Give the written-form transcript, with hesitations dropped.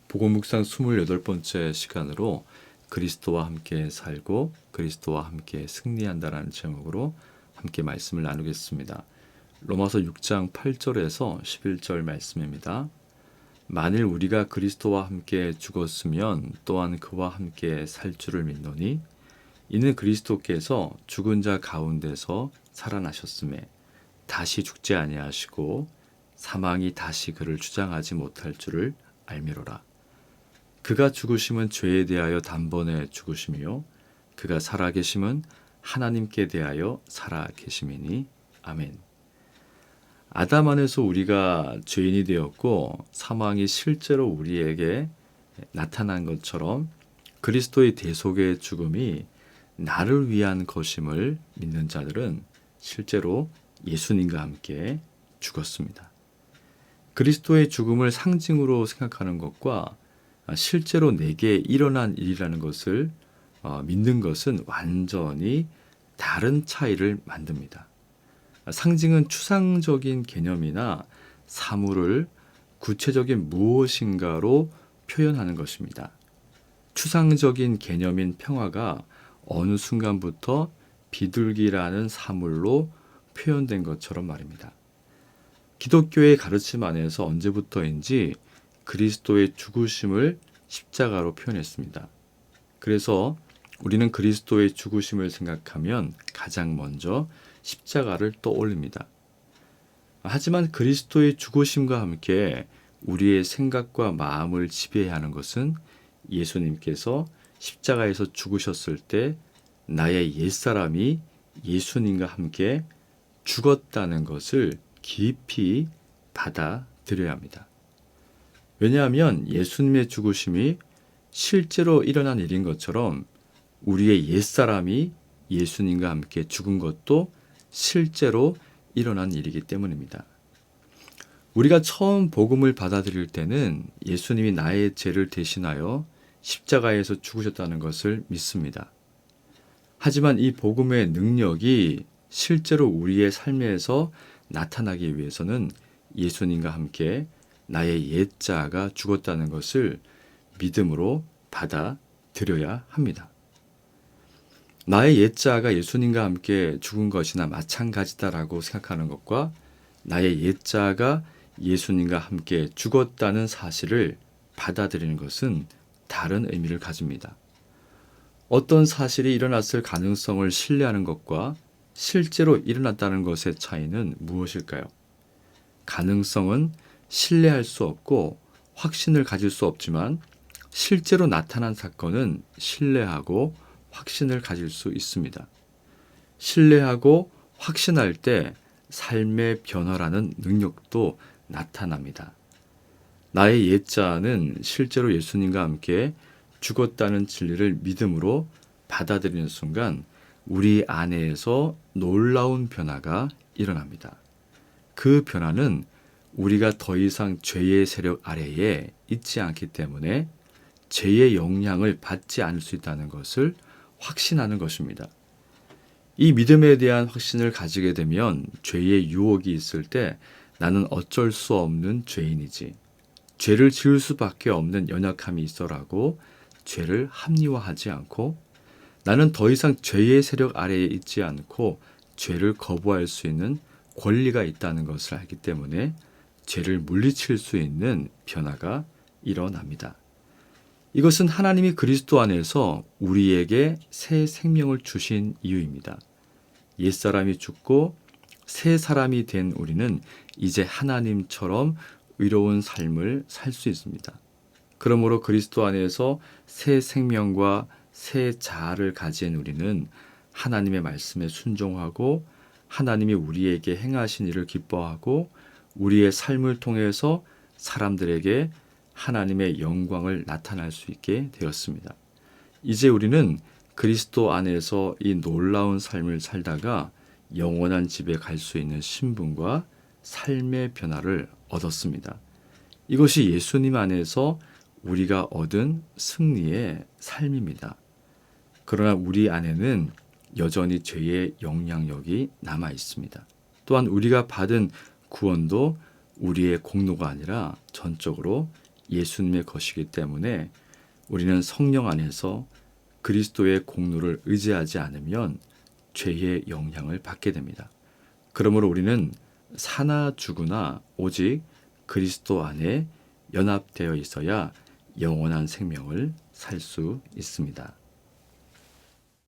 복음 묵상 28번째 시간으로 그리스도와 함께 살고 그리스도와 함께 승리한다라는 제목으로 함께 말씀을 나누겠습니다. 로마서 6장 8절에서 11절 말씀입니다. 만일 우리가 그리스도와 함께 죽었으면 또한 그와 함께 살 줄을 믿노니 이는 그리스도께서 죽은 자 가운데서 살아나셨음에 다시 죽지 아니하시고 사망이 다시 그를 주장하지 못할 줄을 알미로라. 그가 죽으심은 죄에 대하여 단번에 죽으심이요 그가 살아계심은 하나님께 대하여 살아계심이니 아멘. 아담 안에서 우리가 죄인이 되었고 사망이 실제로 우리에게 나타난 것처럼 그리스도의 대속의 죽음이 나를 위한 것임을 믿는 자들은 실제로 예수님과 함께 죽었습니다. 그리스도의 죽음을 상징으로 생각하는 것과 실제로 내게 일어난 일이라는 것을 믿는 것은 완전히 다른 차이를 만듭니다. 상징은 추상적인 개념이나 사물을 구체적인 무엇인가로 표현하는 것입니다. 추상적인 개념인 평화가 어느 순간부터 비둘기라는 사물로 표현된 것처럼 말입니다. 기독교의 가르침 안에서 언제부터인지 그리스도의 죽으심을 십자가로 표현했습니다. 그래서 우리는 그리스도의 죽으심을 생각하면 가장 먼저 십자가를 떠올립니다. 하지만 그리스도의 죽으심과 함께 우리의 생각과 마음을 지배하는 것은 예수님께서 십자가에서 죽으셨을 때 나의 옛사람이 예수님과 함께 죽었다는 것을 깊이 받아들여야 합니다. 왜냐하면 예수님의 죽으심이 실제로 일어난 일인 것처럼 우리의 옛사람이 예수님과 함께 죽은 것도 실제로 일어난 일이기 때문입니다. 우리가 처음 복음을 받아들일 때는 예수님이 나의 죄를 대신하여 십자가에서 죽으셨다는 것을 믿습니다. 하지만 이 복음의 능력이 실제로 우리의 삶에서 나타나기 위해서는 예수님과 함께 나의 옛자가 죽었다는 것을 믿음으로 받아들여야 합니다. 나의 옛자가 예수님과 함께 죽은 것이나 마찬가지다라고 생각하는 것과 나의 옛자가 예수님과 함께 죽었다는 사실을 받아들이는 것은 다른 의미를 가집니다. 어떤 사실이 일어났을 가능성을 신뢰하는 것과 실제로 일어났다는 것의 차이는 무엇일까요? 가능성은 신뢰할 수 없고 확신을 가질 수 없지만 실제로 나타난 사건은 신뢰하고 확신을 가질 수 있습니다. 신뢰하고 확신할 때 삶의 변화라는 능력도 나타납니다. 나의 옛자는 실제로 예수님과 함께 죽었다는 진리를 믿음으로 받아들이는 순간 우리 안에서 놀라운 변화가 일어납니다. 그 변화는 우리가 더 이상 죄의 세력 아래에 있지 않기 때문에 죄의 영향을 받지 않을 수 있다는 것을 확신하는 것입니다. 이 믿음에 대한 확신을 가지게 되면 죄의 유혹이 있을 때 나는 어쩔 수 없는 죄인이지, 죄를 지을 수밖에 없는 연약함이 있어라고 죄를 합리화하지 않고 나는 더 이상 죄의 세력 아래에 있지 않고 죄를 거부할 수 있는 권리가 있다는 것을 알기 때문에 죄를 물리칠 수 있는 변화가 일어납니다. 이것은 하나님이 그리스도 안에서 우리에게 새 생명을 주신 이유입니다. 옛사람이 죽고 새 사람이 된 우리는 이제 하나님처럼 의로운 삶을 살 수 있습니다. 그러므로 그리스도 안에서 새 생명과 새 자아를 가진 우리는 하나님의 말씀에 순종하고 하나님이 우리에게 행하신 일을 기뻐하고 우리의 삶을 통해서 사람들에게 하나님의 영광을 나타낼 수 있게 되었습니다. 이제 우리는 그리스도 안에서 이 놀라운 삶을 살다가 영원한 집에 갈 수 있는 신분과 삶의 변화를 얻었습니다. 이것이 예수님 안에서 우리가 얻은 승리의 삶입니다. 그러나 우리 안에는 여전히 죄의 영향력이 남아 있습니다. 또한 우리가 받은 구원도 우리의 공로가 아니라 전적으로 예수님의 것이기 때문에 우리는 성령 안에서 그리스도의 공로를 의지하지 않으면 죄의 영향을 받게 됩니다. 그러므로 우리는 사나 죽으나 오직 그리스도 안에 연합되어 있어야 영원한 생명을 살 수 있습니다.